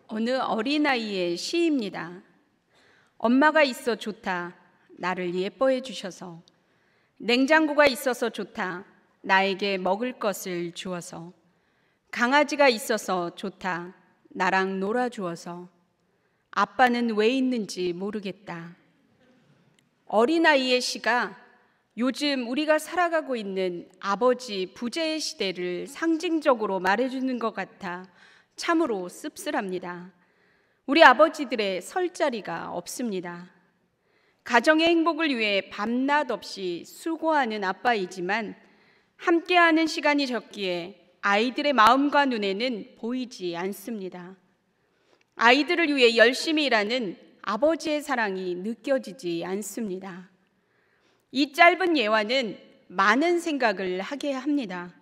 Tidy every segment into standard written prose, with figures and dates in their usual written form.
어느 어린아이의 시입니다. 엄마가 있어 좋다. 나를 예뻐해 주셔서. 냉장고가 있어서 좋다. 나에게 먹을 것을 주어서. 강아지가 있어서 좋다. 나랑 놀아주어서. 아빠는 왜 있는지 모르겠다. 어린아이의 시가 요즘 우리가 살아가고 있는 아버지 부재의 시대를 상징적으로 말해주는 것 같아 참으로 씁쓸합니다. 우리 아버지들의 설 자리가 없습니다. 가정의 행복을 위해 밤낮 없이 수고하는 아빠이지만 함께하는 시간이 적기에 아이들의 마음과 눈에는 보이지 않습니다. 아이들을 위해 열심히 일하는 아버지의 사랑이 느껴지지 않습니다. 이 짧은 예화는 많은 생각을 하게 합니다.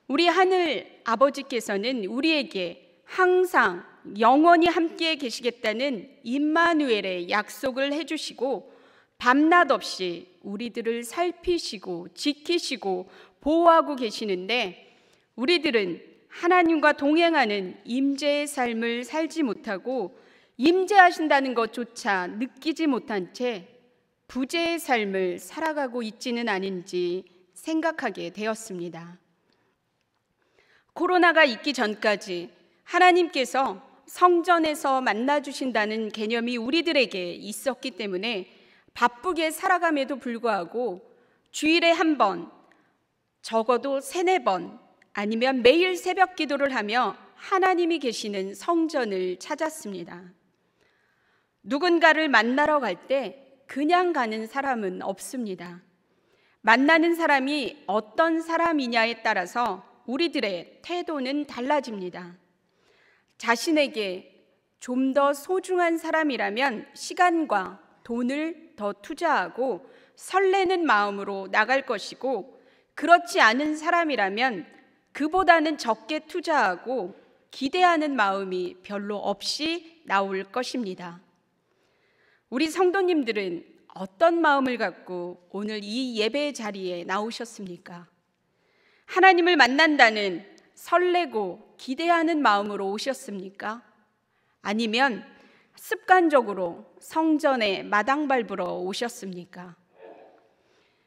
우리 하늘 아버지께서는 우리에게 항상 영원히 함께 계시겠다는 임마누엘의 약속을 해주시고 밤낮 없이 우리들을 살피시고 지키시고 보호하고 계시는데 우리들은 하나님과 동행하는 임재의 삶을 살지 못하고 임재하신다는 것조차 느끼지 못한 채 부재의 삶을 살아가고 있지는 않은지 생각하게 되었습니다. 코로나가 있기 전까지 하나님께서 성전에서 만나주신다는 개념이 우리들에게 있었기 때문에 바쁘게 살아감에도 불구하고 주일에 한 번, 적어도 3-4번 아니면 매일 새벽 기도를 하며 하나님이 계시는 성전을 찾았습니다. 누군가를 만나러 갈 때 그냥 가는 사람은 없습니다. 만나는 사람이 어떤 사람이냐에 따라서 우리들의 태도는 달라집니다. 자신에게 좀 더 소중한 사람이라면 시간과 돈을 더 투자하고 설레는 마음으로 나갈 것이고 그렇지 않은 사람이라면 그보다는 적게 투자하고 기대하는 마음이 별로 없이 나올 것입니다. 우리 성도님들은 어떤 마음을 갖고 오늘 이 예배 자리에 나오셨습니까? 하나님을 만난다는 설레고 기대하는 마음으로 오셨습니까? 아니면 습관적으로 성전에 마당 밟으러 오셨습니까?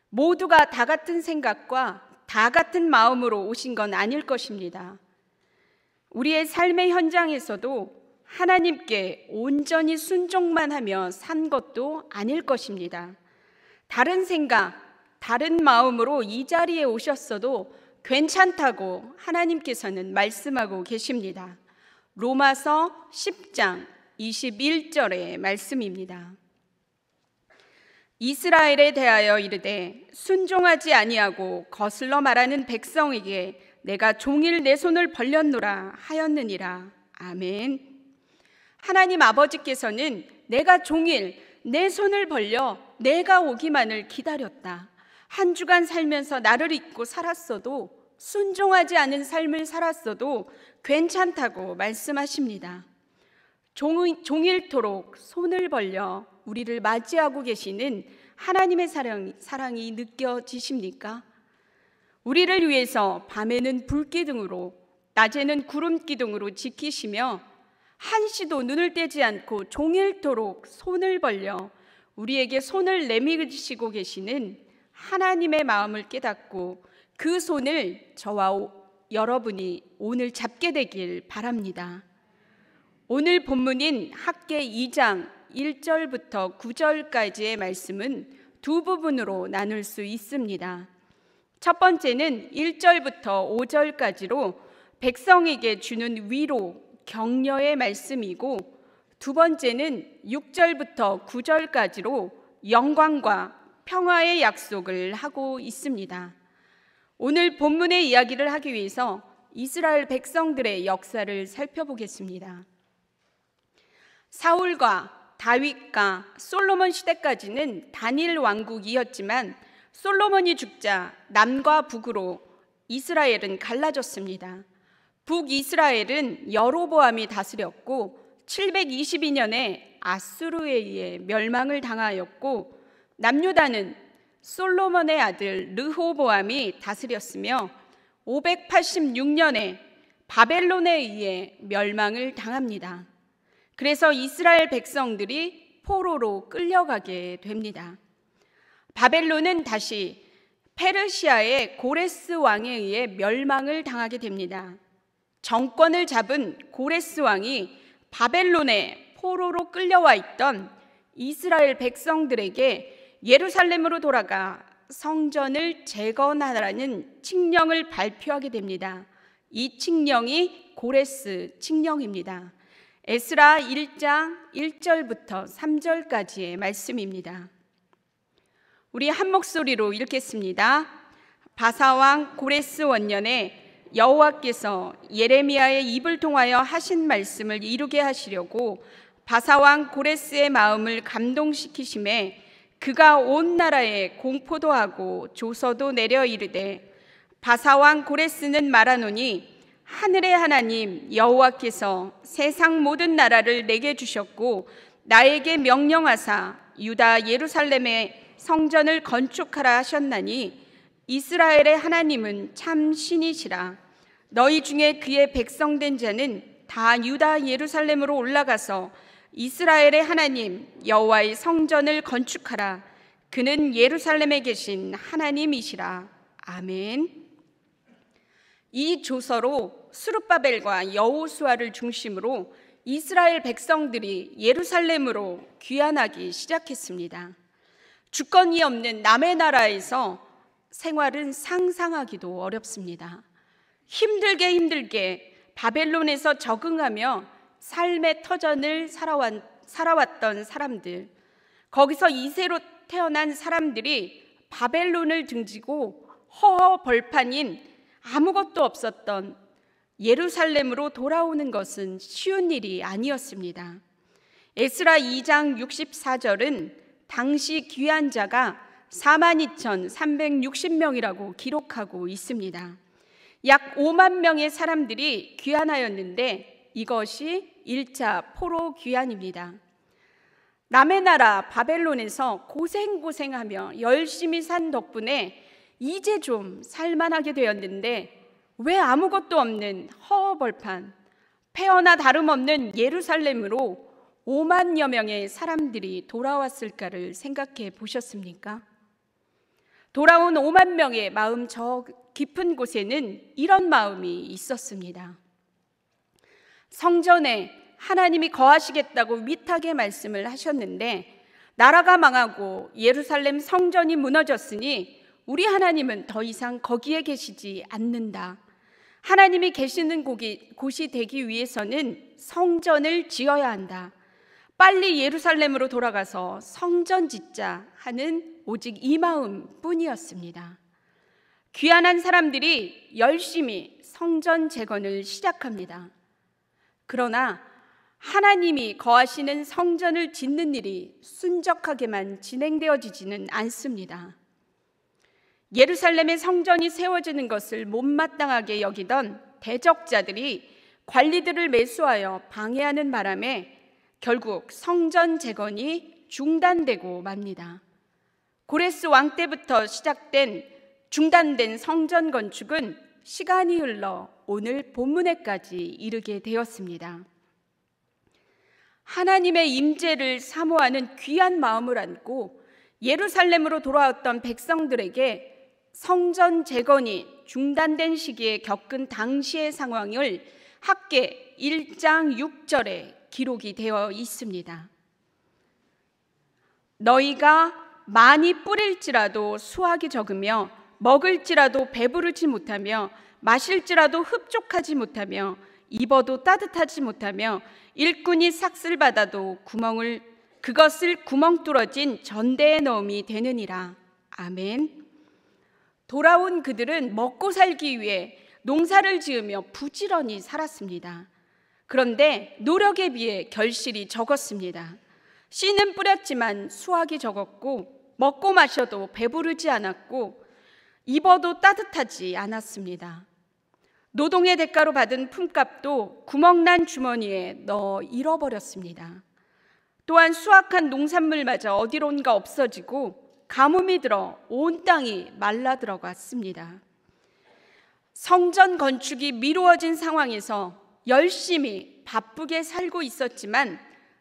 모두가 다 같은 생각과 다 같은 마음으로 오신 건 아닐 것입니다. 우리의 삶의 현장에서도 하나님께 온전히 순종만 하며 산 것도 아닐 것입니다. 다른 생각, 다른 마음으로 이 자리에 오셨어도 괜찮다고 하나님께서는 말씀하고 계십니다. 로마서 10장 21절의 말씀입니다. 이스라엘에 대하여 이르되 순종하지 아니하고 거슬러 말하는 백성에게 내가 종일 내 손을 벌렸노라 하였느니라. 아멘. 하나님 아버지께서는 내가 종일 내 손을 벌려 내가 오기만을 기다렸다. 한 주간 살면서 나를 잊고 살았어도 순종하지 않은 삶을 살았어도 괜찮다고 말씀하십니다. 종일토록 손을 벌려 우리를 맞이하고 계시는 하나님의 사랑이 느껴지십니까? 우리를 위해서 밤에는 불기둥으로 낮에는 구름기둥으로 지키시며 한시도 눈을 떼지 않고 종일토록 손을 벌려 우리에게 손을 내미시고 계시는 하나님의 마음을 깨닫고 그 손을 저와 여러분이 오늘 잡게 되길 바랍니다. 오늘 본문인 학개 2장 1절부터 9절까지의 말씀은 두 부분으로 나눌 수 있습니다. 첫 번째는 1절부터 5절까지로 백성에게 주는 위로, 격려의 말씀이고 두 번째는 6절부터 9절까지로 영광과 평화의 약속을 하고 있습니다. 오늘 본문의 이야기를 하기 위해서 이스라엘 백성들의 역사를 살펴보겠습니다. 사울과 다윗과 솔로몬 시대까지는 단일 왕국이었지만 솔로몬이 죽자 남과 북으로 이스라엘은 갈라졌습니다. 북이스라엘은 여로보암이 다스렸고 722년에 아수르에 의해 멸망을 당하였고 남유다는 솔로몬의 아들 르호보암이 다스렸으며 586년에 바벨론에 의해 멸망을 당합니다. 그래서 이스라엘 백성들이 포로로 끌려가게 됩니다. 바벨론은 다시 페르시아의 고레스 왕에 의해 멸망을 당하게 됩니다. 정권을 잡은 고레스 왕이 바벨론에 포로로 끌려와 있던 이스라엘 백성들에게 예루살렘으로 돌아가 성전을 재건하라는 칙령을 발표하게 됩니다. 이 칙령이 고레스 칙령입니다. 에스라 1장 1절부터 3절까지의 말씀입니다. 우리 한 목소리로 읽겠습니다. 바사왕 고레스 원년에 여호와께서 예레미야의 입을 통하여 하신 말씀을 이루게 하시려고 바사왕 고레스의 마음을 감동시키심에 그가 온 나라에 공포도 하고 조서도 내려 이르되, 바사왕 고레스는 말하노니 하늘의 하나님 여호와께서 세상 모든 나라를 내게 주셨고 나에게 명령하사 유다 예루살렘에 성전을 건축하라 하셨나니 이스라엘의 하나님은 참 신이시라. 너희 중에 그의 백성된 자는 다 유다 예루살렘으로 올라가서 이스라엘의 하나님 여호와의 성전을 건축하라. 그는 예루살렘에 계신 하나님이시라. 아멘. 이 조서로 스룹바벨과 여호수아를 중심으로 이스라엘 백성들이 예루살렘으로 귀환하기 시작했습니다. 주권이 없는 남의 나라에서 생활은 상상하기도 어렵습니다. 힘들게 바벨론에서 적응하며 삶의 터전을 살아왔던 사람들, 거기서 이세로 태어난 사람들이 바벨론을 등지고 허허 벌판인 아무것도 없었던 예루살렘으로 돌아오는 것은 쉬운 일이 아니었습니다. 에스라 2장 64절은 당시 귀한 자가 42,360명이라고 기록하고 있습니다. 약 5만 명의 사람들이 귀환하였는데 이것이 1차 포로 귀환입니다. 남의 나라 바벨론에서 고생하며 열심히 산 덕분에 이제 좀 살만하게 되었는데 왜 아무것도 없는 허허벌판, 폐허나 다름없는 예루살렘으로 5만여 명의 사람들이 돌아왔을까를 생각해 보셨습니까? 돌아온 5만 명의 마음 저 깊은 곳에는 이런 마음이 있었습니다. 성전에 하나님이 거하시겠다고 위탁의 말씀을 하셨는데 나라가 망하고 예루살렘 성전이 무너졌으니 우리 하나님은 더 이상 거기에 계시지 않는다. 하나님이 계시는 곳이 되기 위해서는 성전을 지어야 한다. 빨리 예루살렘으로 돌아가서 성전 짓자 하는 오직 이 마음뿐이었습니다. 귀환한 사람들이 열심히 성전 재건을 시작합니다. 그러나 하나님이 거하시는 성전을 짓는 일이 순적하게만 진행되어지지는 않습니다. 예루살렘의 성전이 세워지는 것을 못마땅하게 여기던 대적자들이 관리들을 매수하여 방해하는 바람에 결국 성전 재건이 중단되고 맙니다. 고레스 왕 때부터 시작된 중단된 성전 건축은 시간이 흘러 오늘 본문에까지 이르게 되었습니다. 하나님의 임재를 사모하는 귀한 마음을 안고 예루살렘으로 돌아왔던 백성들에게 성전 재건이 중단된 시기에 겪은 당시의 상황을 학개 1장 6절에 기록이 되어 있습니다. 너희가 많이 뿌릴지라도 수확이 적으며 먹을지라도 배부르지 못하며 마실지라도 흡족하지 못하며 입어도 따뜻하지 못하며 일꾼이 삭슬 받아도 그것을 구멍 뚫어진 전대에 넣음이 되느니라. 아멘. 돌아온 그들은 먹고 살기 위해 농사를 지으며 부지런히 살았습니다. 그런데 노력에 비해 결실이 적었습니다. 씨는 뿌렸지만 수확이 적었고 먹고 마셔도 배부르지 않았고 입어도 따뜻하지 않았습니다. 노동의 대가로 받은 품값도 구멍난 주머니에 넣어 잃어버렸습니다. 또한 수확한 농산물마저 어디론가 없어지고 가뭄이 들어 온 땅이 말라 들어갔습니다. 성전 건축이 미루어진 상황에서 열심히 바쁘게 살고 있었지만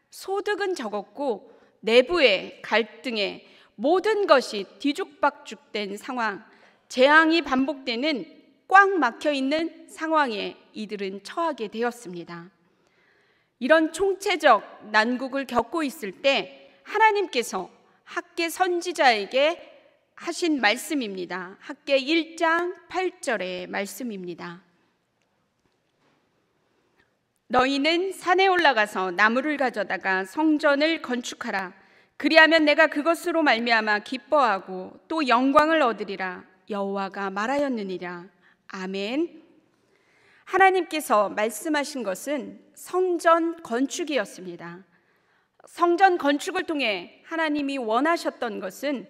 소득은 적었고 내부의 갈등에 모든 것이 뒤죽박죽된 상황, 재앙이 반복되는 꽉 막혀 있는 상황에 이들은 처하게 되었습니다. 이런 총체적 난국을 겪고 있을 때 하나님께서 학개 선지자에게 하신 말씀입니다. 학개 1장 8절의 말씀입니다. 너희는 산에 올라가서 나무를 가져다가 성전을 건축하라. 그리하면 내가 그것으로 말미암아 기뻐하고 또 영광을 얻으리라. 여호와가 말하였느니라. 아멘. 하나님께서 말씀하신 것은 성전 건축이었습니다. 성전 건축을 통해 하나님이 원하셨던 것은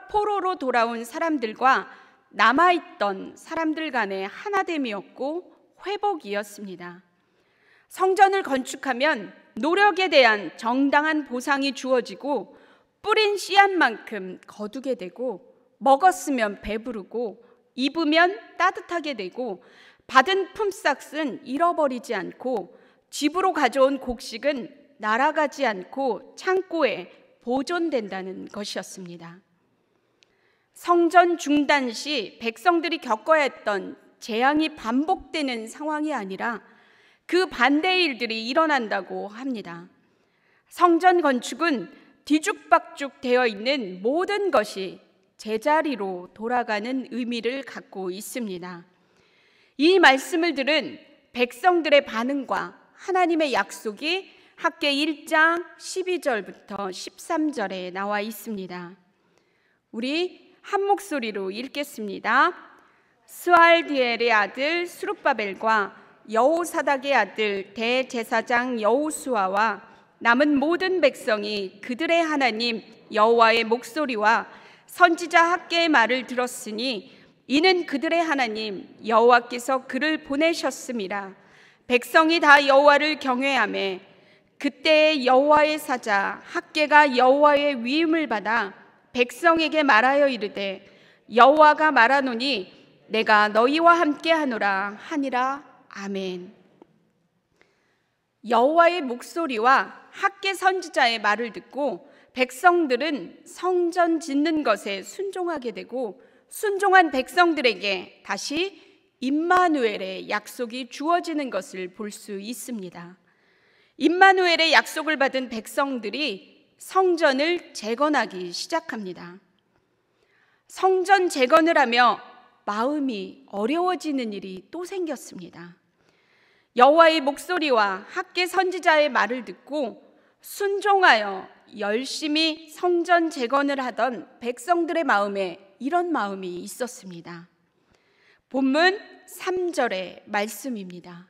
포로로 돌아온 사람들과 남아있던 사람들 간의 하나됨이었고 회복이었습니다. 성전을 건축하면 노력에 대한 정당한 보상이 주어지고 뿌린 씨앗만큼 거두게 되고 먹었으면 배부르고 입으면 따뜻하게 되고 받은 품삯은 잃어버리지 않고 집으로 가져온 곡식은 날아가지 않고 창고에 보존된다는 것이었습니다. 성전 중단 시 백성들이 겪어야 했던 재앙이 반복되는 상황이 아니라 그 반대의 일들이 일어난다고 합니다. 성전 건축은 뒤죽박죽 되어 있는 모든 것이 제자리로 돌아가는 의미를 갖고 있습니다. 이 말씀을 들은 백성들의 반응과 하나님의 약속이 학개 1장 12절부터 13절에 나와 있습니다. 우리 한 목소리로 읽겠습니다. 스알디엘의 아들 스룹바벨과 여호사닥의 아들 대제사장 여호수아와 남은 모든 백성이 그들의 하나님 여호와의 목소리와 선지자 학개의 말을 들었으니 이는 그들의 하나님 여호와께서 그를 보내셨음이라. 백성이 다 여호와를 경외하며 그때의 여호와의 사자 학개가 여호와의 위임을 받아 백성에게 말하여 이르되 여호와가 말하노니 내가 너희와 함께 하노라 하니라. 아멘. 여호와의 목소리와 학개 선지자의 말을 듣고 백성들은 성전 짓는 것에 순종하게 되고 순종한 백성들에게 다시 임마누엘의 약속이 주어지는 것을 볼 수 있습니다. 임마누엘의 약속을 받은 백성들이 성전을 재건하기 시작합니다. 성전 재건을 하며 마음이 어려워지는 일이 또 생겼습니다. 여호와의 목소리와 학개 선지자의 말을 듣고 순종하여 열심히 성전 재건을 하던 백성들의 마음에 이런 마음이 있었습니다. 본문 3절의 말씀입니다.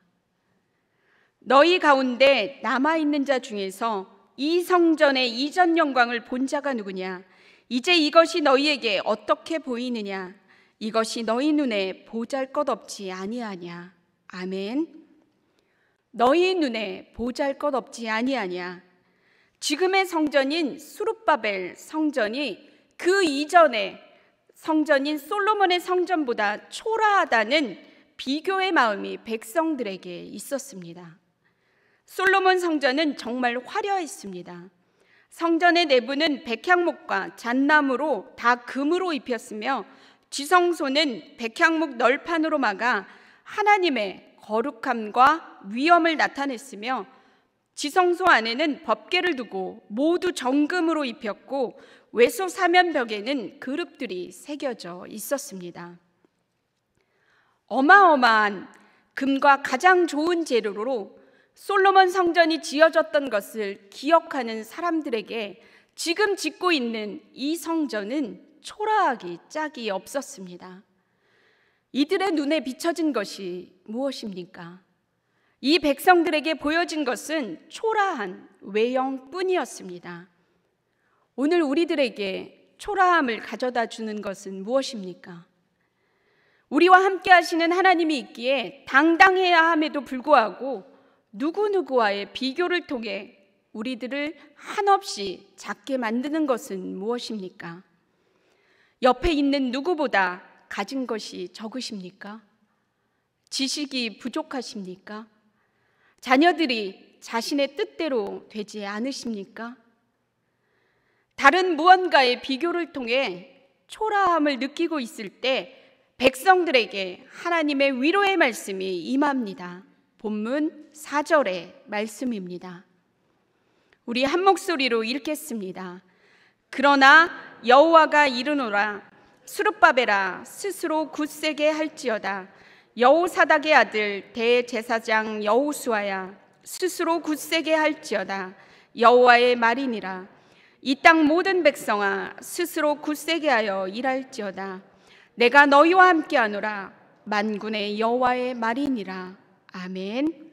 너희 가운데 남아있는 자 중에서 이 성전의 이전 영광을 본 자가 누구냐? 이제 이것이 너희에게 어떻게 보이느냐? 이것이 너희 눈에 보잘것없지 아니하냐? 아멘. 너희 눈에 보잘것없지 아니하냐? 지금의 성전인 스룹바벨 성전이 그 이전의 성전인 솔로몬의 성전보다 초라하다는 비교의 마음이 백성들에게 있었습니다. 솔로몬 성전은 정말 화려했습니다. 성전의 내부는 백향목과 잣나무로 다 금으로 입혔으며 지성소는 백향목 널판으로 막아 하나님의 거룩함과 위엄을 나타냈으며 지성소 안에는 법궤를 두고 모두 정금으로 입혔고 외소 사면벽에는 그룹들이 새겨져 있었습니다. 어마어마한 금과 가장 좋은 재료로 솔로몬 성전이 지어졌던 것을 기억하는 사람들에게 지금 짓고 있는 이 성전은 초라하기 짝이 없었습니다. 이들의 눈에 비춰진 것이 무엇입니까? 이 백성들에게 보여진 것은 초라한 외형뿐이었습니다. 오늘 우리들에게 초라함을 가져다 주는 것은 무엇입니까? 우리와 함께 하시는 하나님이 있기에 당당해야 함에도 불구하고 누구누구와의 비교를 통해 우리들을 한없이 작게 만드는 것은 무엇입니까? 옆에 있는 누구보다 가진 것이 적으십니까? 지식이 부족하십니까? 자녀들이 자신의 뜻대로 되지 않으십니까? 다른 무언가의 비교를 통해 초라함을 느끼고 있을 때 백성들에게 하나님의 위로의 말씀이 임합니다. 본문 4절의 말씀입니다. 우리 한 목소리로 읽겠습니다. 그러나 여호와가 이르노라 스룹바벨아 스스로 굳세게 할지어다. 여호사닥의 아들 대제사장 여호수아야 스스로 굳세게 할지어다. 여호와의 말이니라. 이 땅 모든 백성아 스스로 굳세게 하여 일할지어다. 내가 너희와 함께하노라. 만군의 여호와의 말이니라. 아멘.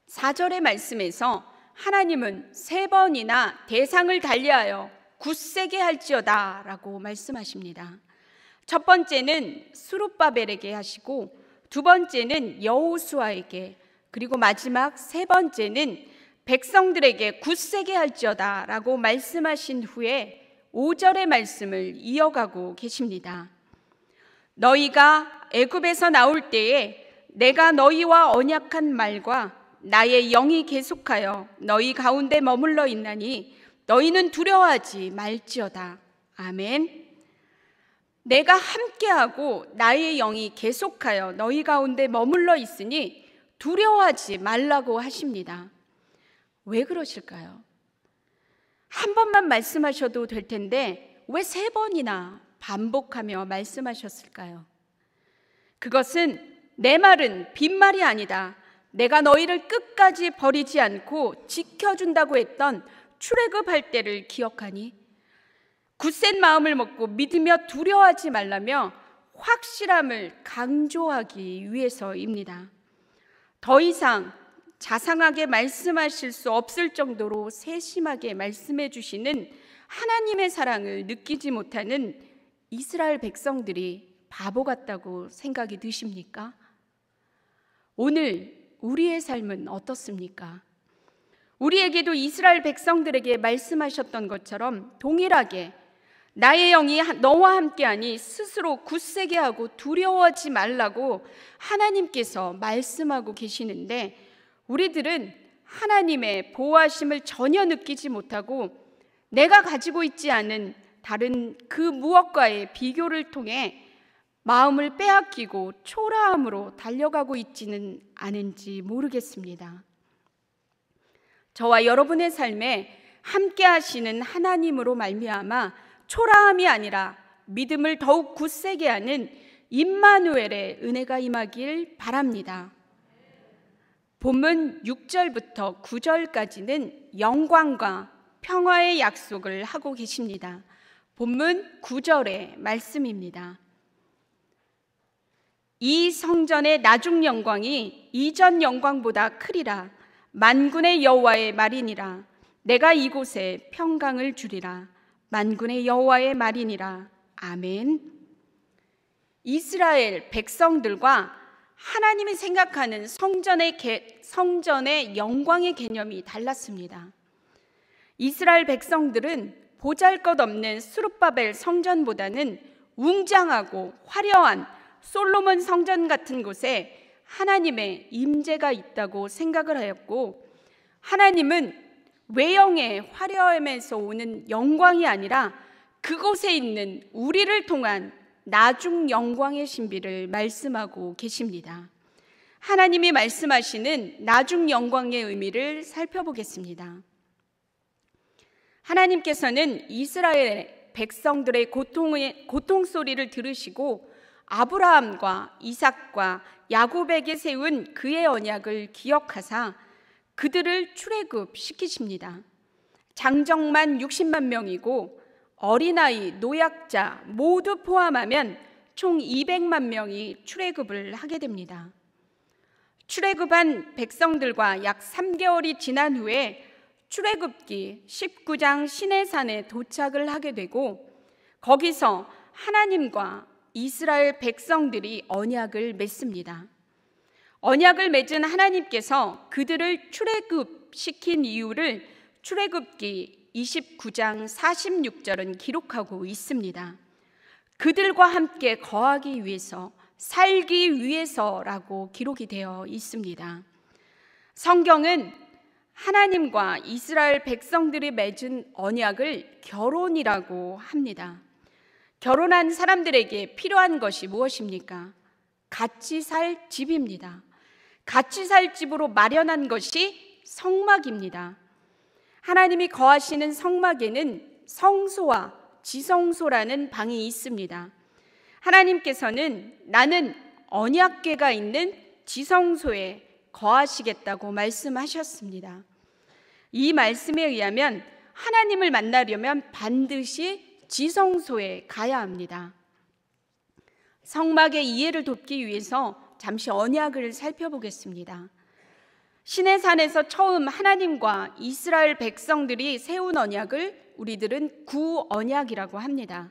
4절의 말씀에서 하나님은 3번이나 대상을 달리하여 굳세게 할지어다 라고 말씀하십니다. 첫 번째는 스룹바벨에게 하시고, 두 번째는 여호수아에게, 그리고 마지막 3번째는 백성들에게 굳세게 할지어다 라고 말씀하신 후에 5절의 말씀을 이어가고 계십니다. 너희가 애굽에서 나올 때에 내가 너희와 언약한 말과 나의 영이 계속하여 너희 가운데 머물러 있나니 너희는 두려워하지 말지어다. 아멘. 내가 함께하고 나의 영이 계속하여 너희 가운데 머물러 있으니 두려워하지 말라고 하십니다. 왜 그러실까요? 한 번만 말씀하셔도 될 텐데 왜 3번이나 반복하며 말씀하셨을까요? 그것은 내 말은 빈말이 아니다. 내가 너희를 끝까지 버리지 않고 지켜준다고 했던 출애굽할 때를 기억하니 굳센 마음을 먹고 믿으며 두려워하지 말라며 확실함을 강조하기 위해서입니다. 더 이상 자상하게 말씀하실 수 없을 정도로 세심하게 말씀해 주시는 하나님의 사랑을 느끼지 못하는 이스라엘 백성들이 바보 같다고 생각이 드십니까? 오늘 우리의 삶은 어떻습니까? 우리에게도 이스라엘 백성들에게 말씀하셨던 것처럼 동일하게 나의 영이 너와 함께하니 스스로 굳세게 하고 두려워하지 말라고 하나님께서 말씀하고 계시는데, 우리들은 하나님의 보호하심을 전혀 느끼지 못하고 내가 가지고 있지 않은 다른 그 무엇과의 비교를 통해 마음을 빼앗기고 초라함으로 달려가고 있지는 않은지 모르겠습니다. 저와 여러분의 삶에 함께 하시는 하나님으로 말미암아 초라함이 아니라 믿음을 더욱 굳세게 하는 임마누엘의 은혜가 임하길 바랍니다. 본문 6절부터 9절까지는 영광과 평화의 약속을 하고 계십니다. 본문 9절의 말씀입니다. 이 성전의 나중 영광이 이전 영광보다 크리라. 만군의 여호와의 말이니라. 내가 이곳에 평강을 주리라. 만군의 여호와의 말이니라. 아멘. 이스라엘 백성들과 하나님이 생각하는 성전의 영광의 개념이 달랐습니다. 이스라엘 백성들은 보잘것없는 스룹바벨 성전보다는 웅장하고 화려한 솔로몬 성전 같은 곳에 하나님의 임재가 있다고 생각을 하였고, 하나님은 외형의 화려함에서 오는 영광이 아니라 그곳에 있는 우리를 통한 나중 영광의 신비를 말씀하고 계십니다. 하나님이 말씀하시는 나중 영광의 의미를 살펴보겠습니다. 하나님께서는 이스라엘 백성들의 고통 소리를 들으시고 아브라함과 이삭과 야곱에게 세운 그의 언약을 기억하사 그들을 출애굽시키십니다. 장정만 60만 명이고 어린아이, 노약자 모두 포함하면 총 200만 명이 출애굽을 하게 됩니다. 출애굽한 백성들과 약 3개월이 지난 후에 출애굽기 19장 시내산에 도착을 하게 되고, 거기서 하나님과 이스라엘 백성들이 언약을 맺습니다. 언약을 맺은 하나님께서 그들을 출애굽시킨 이유를 출애굽기 29장 46절은 기록하고 있습니다. 그들과 함께 거하기 위해서 살기 위해서라고 기록이 되어 있습니다. 성경은 하나님과 이스라엘 백성들이 맺은 언약을 결혼이라고 합니다. 결혼한 사람들에게 필요한 것이 무엇입니까? 같이 살 집입니다. 같이 살 집으로 마련한 것이 성막입니다. 하나님이 거하시는 성막에는 성소와 지성소라는 방이 있습니다. 하나님께서는 나는 언약궤가 있는 지성소에 거하시겠다고 말씀하셨습니다. 이 말씀에 의하면 하나님을 만나려면 반드시 지성소에 가야 합니다. 성막의 이해를 돕기 위해서 잠시 언약을 살펴보겠습니다. 시내산에서 처음 하나님과 이스라엘 백성들이 세운 언약을 우리들은 구언약이라고 합니다.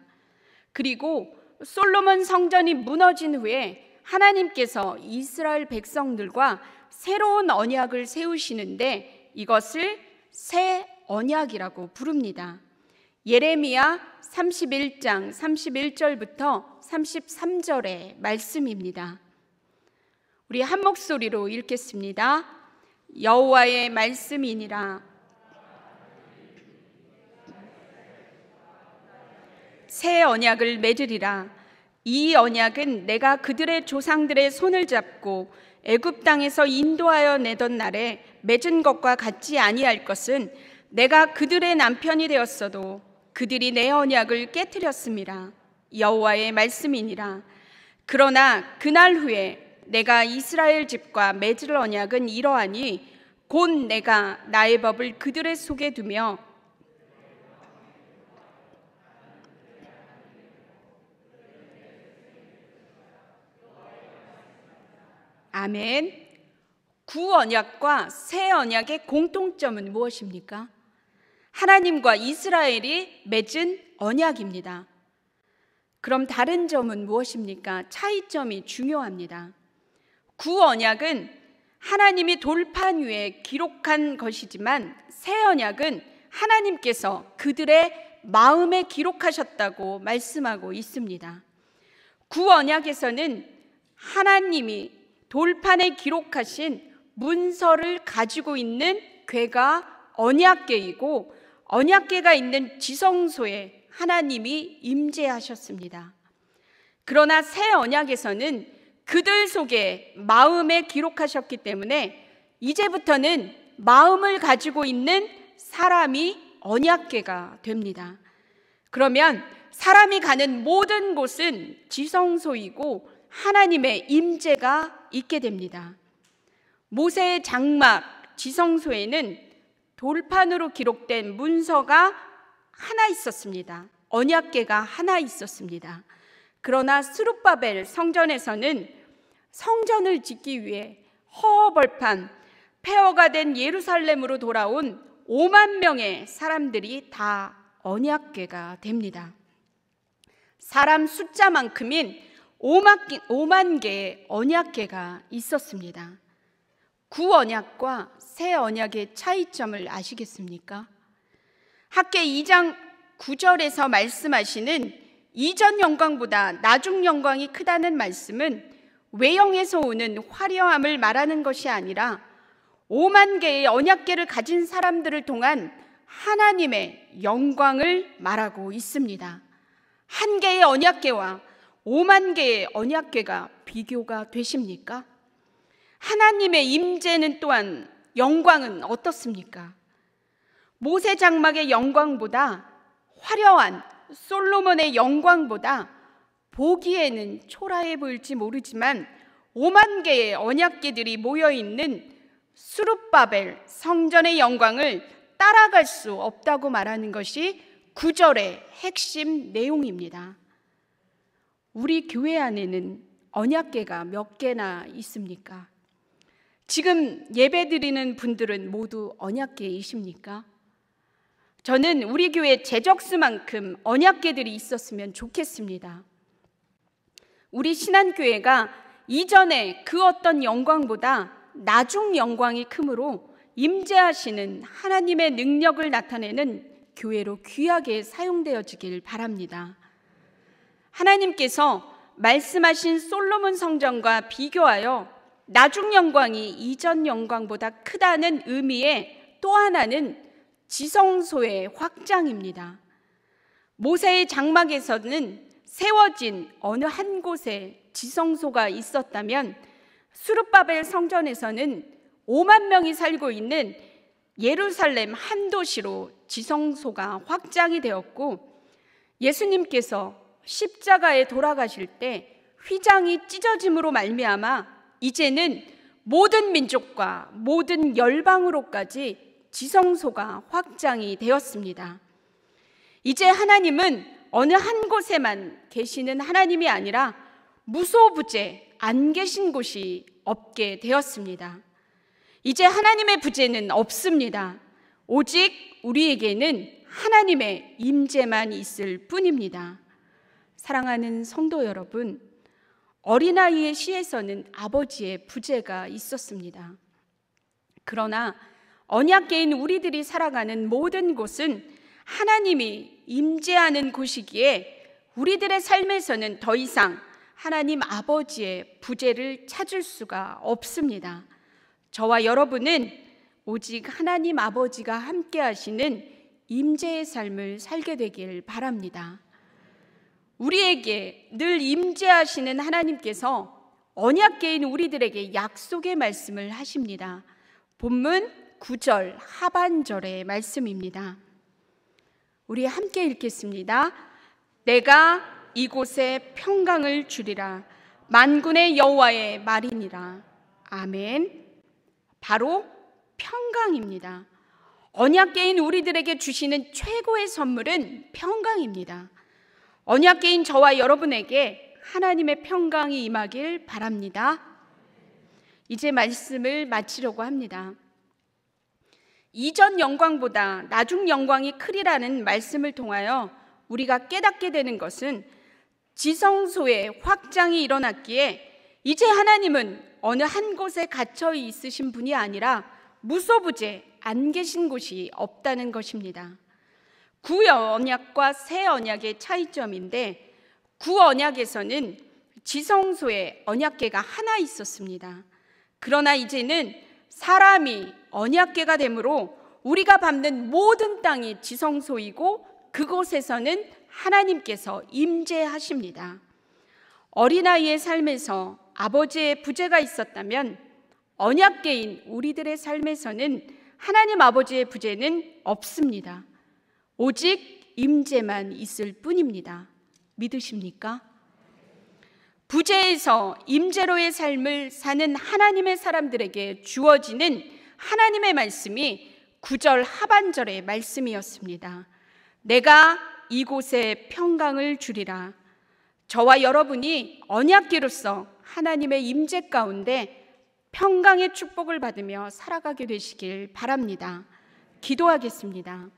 그리고 솔로몬 성전이 무너진 후에 하나님께서 이스라엘 백성들과 새로운 언약을 세우시는데 이것을 새 언약이라고 부릅니다. 예레미야 31장 31절부터 33절의 말씀입니다. 우리 한 목소리로 읽겠습니다. 여호와의 말씀이니라. 새 언약을 맺으리라. 이 언약은 내가 그들의 조상들의 손을 잡고 애굽 땅에서 인도하여 내던 날에 맺은 것과 같지 아니할 것은 내가 그들의 남편이 되었어도 그들이 내 언약을 깨트렸음이라. 여호와의 말씀이니라. 그러나 그날 후에 내가 이스라엘 집과 맺을 언약은 이러하니 곧 내가 나의 법을 그들의 속에 두며 아멘. 구언약과 새 언약의 공통점은 무엇입니까? 하나님과 이스라엘이 맺은 언약입니다. 그럼 다른 점은 무엇입니까? 차이점이 중요합니다. 구언약은 하나님이 돌판 위에 기록한 것이지만 새 언약은 하나님께서 그들의 마음에 기록하셨다고 말씀하고 있습니다. 구언약에서는 하나님이 돌판에 기록하신 문서를 가지고 있는 궤가 언약궤이고 언약궤가 있는 지성소에 하나님이 임재하셨습니다. 그러나 새 언약에서는 그들 속에 마음에 기록하셨기 때문에 이제부터는 마음을 가지고 있는 사람이 언약궤가 됩니다. 그러면 사람이 가는 모든 곳은 지성소이고 하나님의 임재가 있게 됩니다. 모세의 장막 지성소에는 돌판으로 기록된 문서가 하나 있었습니다. 언약궤가 하나 있었습니다. 그러나 스룹바벨 성전에서는 성전을 짓기 위해 허허벌판 폐허가 된 예루살렘으로 돌아온 5만 명의 사람들이 다 언약궤가 됩니다. 사람 숫자만큼인 5만 개의 언약궤가 있었습니다. 구언약과 새 언약의 차이점을 아시겠습니까? 학개 2장 9절에서 말씀하시는 이전 영광보다 나중 영광이 크다는 말씀은 외형에서 오는 화려함을 말하는 것이 아니라 5만 개의 언약궤를 가진 사람들을 통한 하나님의 영광을 말하고 있습니다. 한 개의 언약궤와 5만 개의 언약궤가 비교가 되십니까? 하나님의 임재는 또한 영광은 어떻습니까? 모세 장막의 영광보다 화려한 솔로몬의 영광보다 보기에는 초라해 보일지 모르지만 5만 개의 언약궤들이 모여있는 스룹바벨 성전의 영광을 따라갈 수 없다고 말하는 것이 9절의 핵심 내용입니다. 우리 교회 안에는 언약궤가 몇 개나 있습니까? 지금 예배드리는 분들은 모두 언약궤이십니까? 저는 우리 교회 제적수만큼 언약궤들이 있었으면 좋겠습니다. 우리 신한교회가 이전에 그 어떤 영광보다 나중 영광이 크므로 임재하시는 하나님의 능력을 나타내는 교회로 귀하게 사용되어지길 바랍니다. 하나님께서 말씀하신 솔로몬 성전과 비교하여 나중 영광이 이전 영광보다 크다는 의미의 또 하나는 지성소의 확장입니다. 모세의 장막에서는 세워진 어느 한 곳에 지성소가 있었다면 수르바벨 성전에서는 5만 명이 살고 있는 예루살렘 한 도시로 지성소가 확장이 되었고, 예수님께서 십자가에 돌아가실 때 휘장이 찢어짐으로 말미암아 이제는 모든 민족과 모든 열방으로까지 지성소가 확장이 되었습니다. 이제 하나님은 어느 한 곳에만 계시는 하나님이 아니라 무소부재 안 계신 곳이 없게 되었습니다. 이제 하나님의 부재는 없습니다. 오직 우리에게는 하나님의 임재만 있을 뿐입니다. 사랑하는 성도 여러분, 어린아이의 시에서는 아버지의 부재가 있었습니다. 그러나 언약궤인 우리들이 살아가는 모든 곳은 하나님이 임재하는 곳이기에 우리들의 삶에서는 더 이상 하나님 아버지의 부재를 찾을 수가 없습니다. 저와 여러분은 오직 하나님 아버지가 함께 하시는 임재의 삶을 살게 되길 바랍니다. 우리에게 늘 임재하시는 하나님께서 언약궤인 우리들에게 약속의 말씀을 하십니다. 본문 9절 하반절의 말씀입니다. 우리 함께 읽겠습니다. 내가 이곳에 평강을 주리라. 만군의 여호와의 말이니라. 아멘. 바로 평강입니다. 언약궤인 우리들에게 주시는 최고의 선물은 평강입니다. 언약궤인 저와 여러분에게 하나님의 평강이 임하길 바랍니다. 이제 말씀을 마치려고 합니다. 이전 영광보다 나중 영광이 크리라는 말씀을 통하여 우리가 깨닫게 되는 것은 지성소의 확장이 일어났기에 이제 하나님은 어느 한 곳에 갇혀 있으신 분이 아니라 무소부재 안 계신 곳이 없다는 것입니다. 구언약과 새 언약의 차이점인데, 구언약에서는 지성소에 언약궤가 하나 있었습니다. 그러나 이제는 사람이 언약궤가 되므로 우리가 밟는 모든 땅이 지성소이고 그곳에서는 하나님께서 임재하십니다. 어린아이의 삶에서 아버지의 부재가 있었다면 언약궤인 우리들의 삶에서는 하나님 아버지의 부재는 없습니다. 오직 임재만 있을 뿐입니다. 믿으십니까? 부재에서 임재로의 삶을 사는 하나님의 사람들에게 주어지는 하나님의 말씀이 9절 하반절의 말씀이었습니다. 내가 이곳에 평강을 주리라. 저와 여러분이 언약궤로서 하나님의 임재 가운데 평강의 축복을 받으며 살아가게 되시길 바랍니다. 기도하겠습니다.